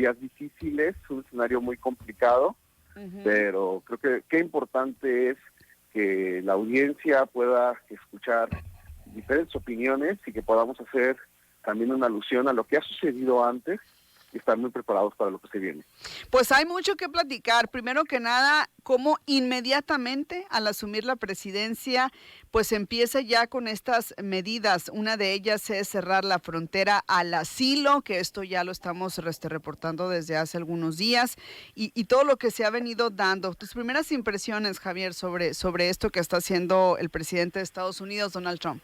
días difíciles, un escenario muy complicado, pero creo que qué importante es que la audiencia pueda escuchar diferentes opiniones y que podamos hacer también una alusión a lo que ha sucedido antes y estar muy preparados para lo que se viene. Pues hay mucho que platicar. Primero que nada, cómo inmediatamente al asumir la presidencia, pues empieza ya con estas medidas. Una de ellas es cerrar la frontera al asilo, que esto ya lo estamos reportando desde hace algunos días, y todo lo que se ha venido dando. Tus primeras impresiones, Javier, sobre esto que está haciendo el presidente de Estados Unidos, Donald Trump.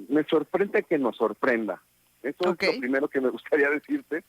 Me sorprende que nos sorprenda. Eso es lo primero que me gustaría decirte,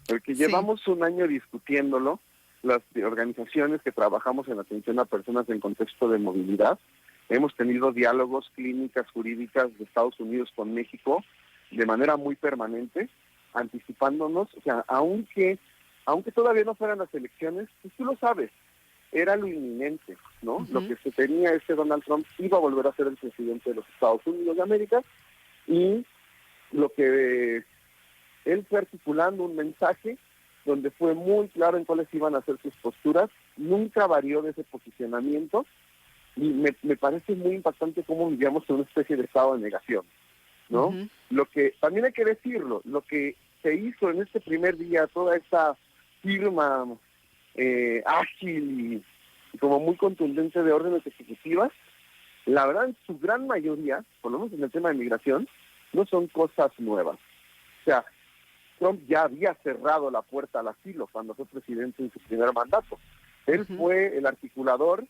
porque llevamos un año discutiéndolo, las organizaciones que trabajamos en atención a personas en contexto de movilidad. Hemos tenido diálogos, clínicas jurídicas de Estados Unidos con México de manera muy permanente, anticipándonos, o sea, aunque todavía no fueran las elecciones, pues tú lo sabes, era lo inminente, ¿no? Lo que se tenía es que Donald Trump iba a volver a ser el presidente de los Estados Unidos de América, y lo que él fue articulando un mensaje donde fue muy claro en cuáles iban a ser sus posturas, nunca varió de ese posicionamiento, y me parece muy impactante cómo vivíamos en una especie de estado de negación, ¿no? Lo que, también hay que decirlo, lo que se hizo en este primer día, toda esta firma ágil y como muy contundente de órdenes ejecutivas, la verdad, en su gran mayoría, por lo menos en el tema de migración, no son cosas nuevas. O sea, Trump ya había cerrado la puerta al asilo cuando fue presidente en su primer mandato. Él fue el articulador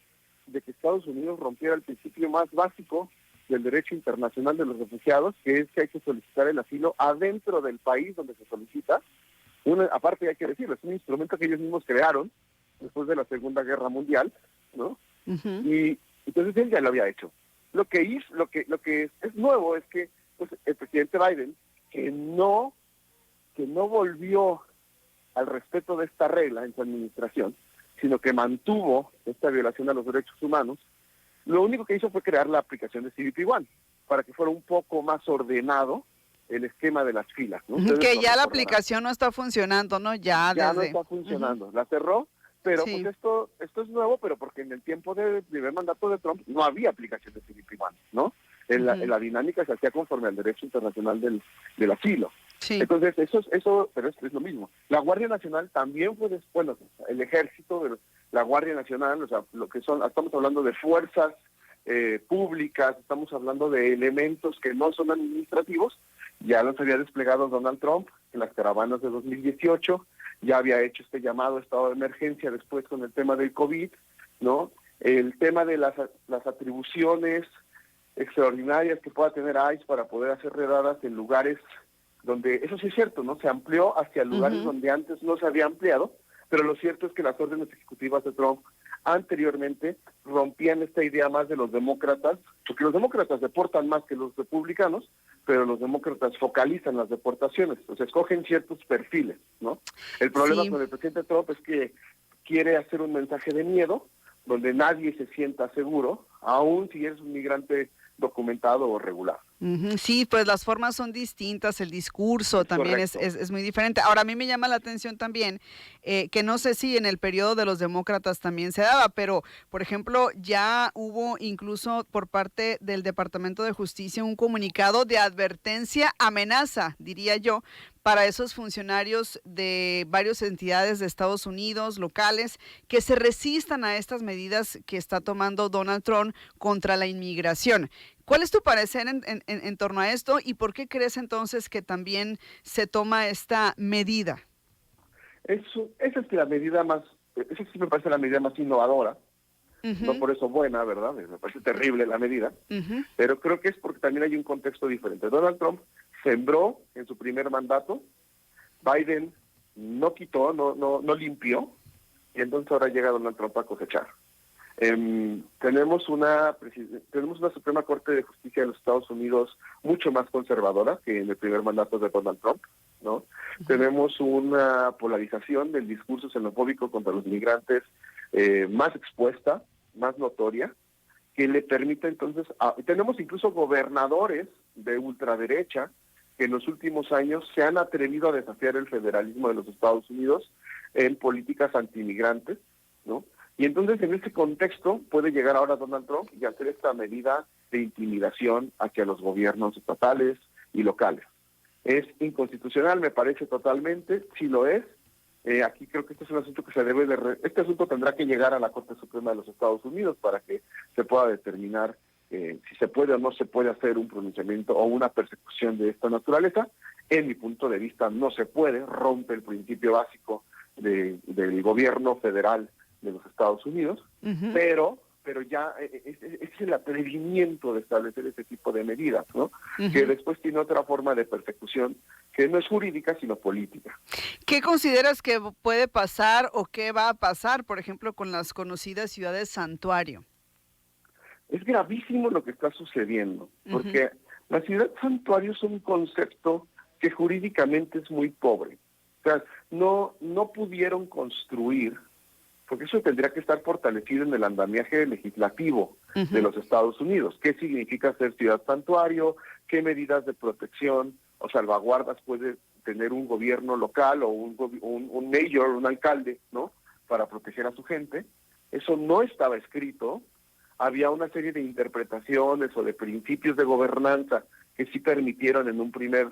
de que Estados Unidos rompiera el principio más básico del derecho internacional de los refugiados, que es que hay que solicitar el asilo adentro del país donde se solicita. Aparte, hay que decirlo, es un instrumento que ellos mismos crearon después de la Segunda Guerra Mundial, ¿no? Y entonces él ya lo había hecho. Lo que es nuevo es que pues, el presidente Biden, que no volvió al respeto de esta regla en su administración, sino que mantuvo esta violación a los derechos humanos, lo único que hizo fue crear la aplicación de CBP One, para que fuera un poco más ordenado el esquema de las filas, ¿no? Que ya la aplicación no está funcionando, ¿no? Ya no está funcionando, la cerró, pero pues esto es nuevo, pero porque en el tiempo del primer mandato de Trump no había aplicación de CBP One, ¿no? La dinámica se hacía conforme al derecho internacional del asilo. Entonces, pero es lo mismo. La Guardia Nacional también fue bueno, el ejército, la Guardia Nacional, o sea, lo que estamos hablando de fuerzas públicas, estamos hablando de elementos que no son administrativos, ya los había desplegado Donald Trump en las caravanas de 2018, ya había hecho este llamado a estado de emergencia después con el tema del COVID, ¿no? El tema de las atribuciones extraordinarias que pueda tener ICE para poder hacer redadas en lugares donde, eso sí es cierto, ¿no? Se amplió hacia lugares donde antes no se había ampliado, pero lo cierto es que las órdenes ejecutivas de Trump anteriormente rompían esta idea más de los demócratas, porque los demócratas deportan más que los republicanos, pero los demócratas focalizan las deportaciones, o sea, escogen ciertos perfiles, ¿no? El problema con el presidente Trump es que quiere hacer un mensaje de miedo, donde nadie se sienta seguro, aun si eres un migrante documentado o regular. Sí, pues las formas son distintas, el discurso también es muy diferente. Ahora, a mí me llama la atención también que no sé si en el periodo de los demócratas también se daba, pero, por ejemplo, ya hubo incluso por parte del Departamento de Justicia un comunicado de advertencia, amenaza, diría yo, para esos funcionarios de varias entidades de Estados Unidos, locales, que se resistan a estas medidas que está tomando Donald Trump contra la inmigración. ¿Cuál es tu parecer en torno a esto y por qué crees entonces que también se toma esta medida? Esa sí me parece la medida más innovadora, no por eso buena, ¿verdad? Me parece terrible la medida, pero creo que es porque también hay un contexto diferente. Donald Trump sembró en su primer mandato, Biden no quitó, no limpió, y entonces ahora llega Donald Trump a cosechar. Tenemos una Suprema Corte de Justicia de los Estados Unidos mucho más conservadora que en el primer mandato de Donald Trump, ¿no? Tenemos una polarización del discurso xenofóbico contra los migrantes más expuesta, más notoria, que le permite entonces, tenemos incluso gobernadores de ultraderecha que en los últimos años se han atrevido a desafiar el federalismo de los Estados Unidos en políticas antimigrantes, ¿no? Y entonces en ese contexto puede llegar ahora Donald Trump y hacer esta medida de intimidación hacia los gobiernos estatales y locales. Es inconstitucional, me parece totalmente, sí lo es. Aquí creo que este es un asunto que se debe este asunto tendrá que llegar a la Corte Suprema de los Estados Unidos para que se pueda determinar si se puede o no se puede hacer un pronunciamiento o una persecución de esta naturaleza. En mi punto de vista no se puede, rompe el principio básico del gobierno federal de los Estados Unidos, pero ya es el atrevimiento de establecer ese tipo de medidas, ¿no? Que después tiene otra forma de persecución que no es jurídica, sino política. ¿Qué consideras que puede pasar o qué va a pasar, por ejemplo, con las conocidas ciudades santuario? Es gravísimo lo que está sucediendo, porque la ciudad santuario es un concepto que jurídicamente es muy pobre. O sea, no pudieron construir, porque eso tendría que estar fortalecido en el andamiaje legislativo de los Estados Unidos. ¿Qué significa ser ciudad santuario? ¿Qué medidas de protección o salvaguardas puede tener un gobierno local o un mayor, un alcalde, ¿no? Para proteger a su gente? Eso no estaba escrito. Había una serie de interpretaciones o de principios de gobernanza que sí permitieron en un primer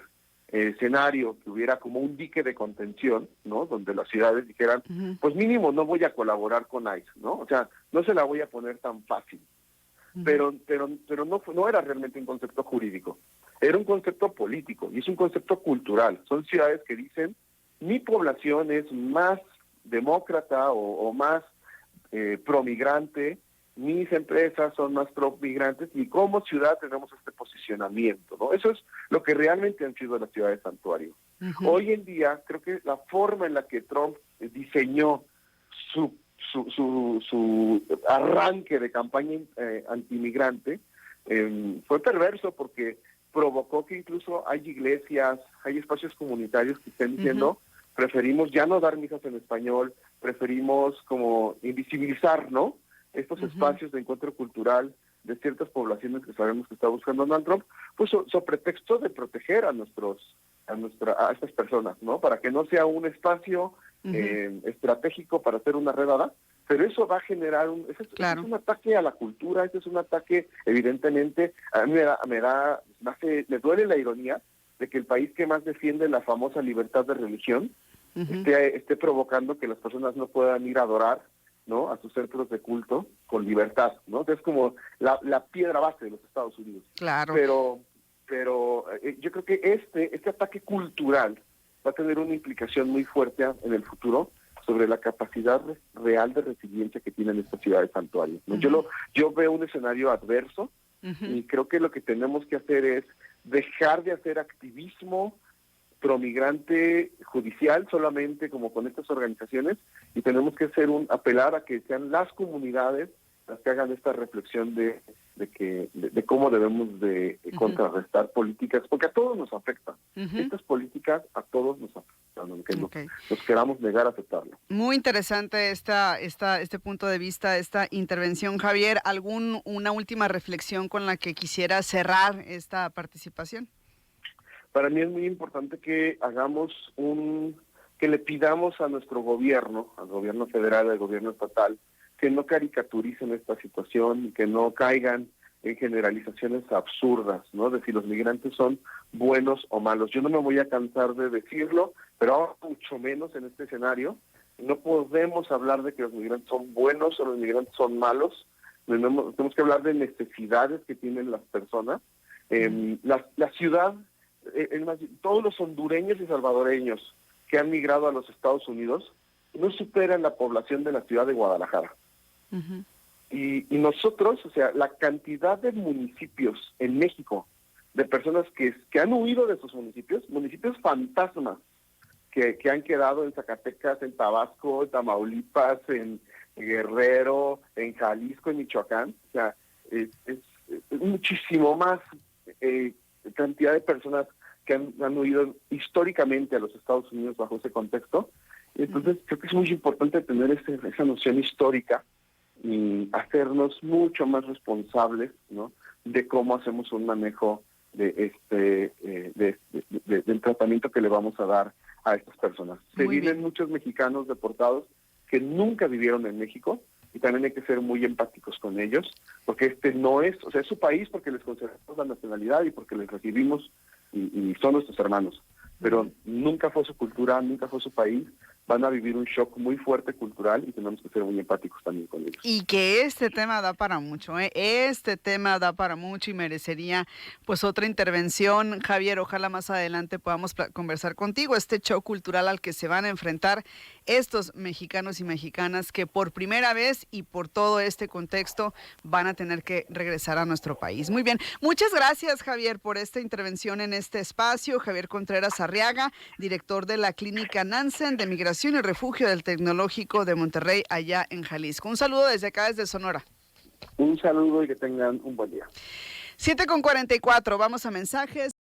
escenario que hubiera como un dique de contención, ¿no? Donde las ciudades dijeran, pues mínimo no voy a colaborar con ICE, ¿no? O sea, no se la voy a poner tan fácil. Pero no era realmente un concepto jurídico, era un concepto político y es un concepto cultural. Son ciudades que dicen, mi población es más demócrata o más promigrante, mis empresas son más pro-migrantes y como ciudad tenemos este posicionamiento, ¿no? Eso es lo que realmente han sido las ciudades santuario. Hoy en día creo que la forma en la que Trump diseñó su arranque de campaña antimigrante fue perverso porque provocó que incluso hay iglesias, hay espacios comunitarios que estén diciendo preferimos ya no dar misas en español, preferimos como invisibilizar, ¿no? Estos espacios de encuentro cultural de ciertas poblaciones que sabemos que está buscando Donald Trump, pues sobre pretexto de proteger a estas personas, ¿no? Para que no sea un espacio estratégico para hacer una redada, pero eso va a generar ese es un ataque a la cultura, ese es un ataque, evidentemente, a mí me duele la ironía de que el país que más defiende la famosa libertad de religión esté provocando que las personas no puedan ir a adorar, ¿no? A sus centros de culto con libertad, ¿no? Es como la piedra base de los Estados Unidos. Claro. Pero yo creo que este ataque cultural va a tener una implicación muy fuerte en el futuro sobre la capacidad real de resiliencia que tienen estas ciudades santuarios, ¿no? Yo veo un escenario adverso y creo que lo que tenemos que hacer es dejar de hacer activismo promigrante judicial solamente como con estas organizaciones y tenemos que apelar a que sean las comunidades las que hagan esta reflexión de cómo debemos de contrarrestar políticas, porque a todos nos afectan. Estas políticas a todos nos afectan, aunque nos queramos negar a aceptarlo. Muy interesante este punto de vista, esta intervención, Javier. ¿Una última reflexión con la que quisiera cerrar esta participación? Para mí es muy importante que que le pidamos a nuestro gobierno, al gobierno federal, al gobierno estatal, que no caricaturicen esta situación y que no caigan en generalizaciones absurdas, ¿no? De si los migrantes son buenos o malos. Yo no me voy a cansar de decirlo, pero ahora mucho menos en este escenario. No podemos hablar de que los migrantes son buenos o los migrantes son malos. Tenemos que hablar de necesidades que tienen las personas. La ciudad, todos los hondureños y salvadoreños que han migrado a los Estados Unidos no superan la población de la ciudad de Guadalajara. Y nosotros, o sea, la cantidad de municipios en México, de personas que han huido de sus municipios fantasmas, que han quedado en Zacatecas, en Tabasco, en Tamaulipas, en Guerrero, en Jalisco, en Michoacán, o sea, es muchísimo más cantidad de personas que han huido históricamente a los Estados Unidos bajo ese contexto. Entonces creo que es muy importante tener esa noción histórica y hacernos mucho más responsables, ¿no? De cómo hacemos un manejo del tratamiento que le vamos a dar a estas personas. Se vienen muchos mexicanos deportados que nunca vivieron en México, y también hay que ser muy empáticos con ellos, porque este no es, o sea, es su país porque les concedemos la nacionalidad y porque les recibimos y son nuestros hermanos, pero nunca fue su cultura, nunca fue su país. Van a vivir un shock muy fuerte cultural y tenemos que ser muy empáticos también con ellos. Y que este tema da para mucho, ¿eh? Este tema da para mucho y merecería pues otra intervención. Javier, ojalá más adelante podamos conversar contigo. Este shock cultural al que se van a enfrentar estos mexicanos y mexicanas que por primera vez y por todo este contexto van a tener que regresar a nuestro país. Muy bien, muchas gracias, Javier, por esta intervención en este espacio. Javier Contreras Arriaga, director de la Clínica Nansen de Migración y Refugio del Tecnológico de Monterrey, allá en Jalisco. Un saludo desde acá, desde Sonora. Un saludo y que tengan un buen día. 7:44, vamos a mensajes.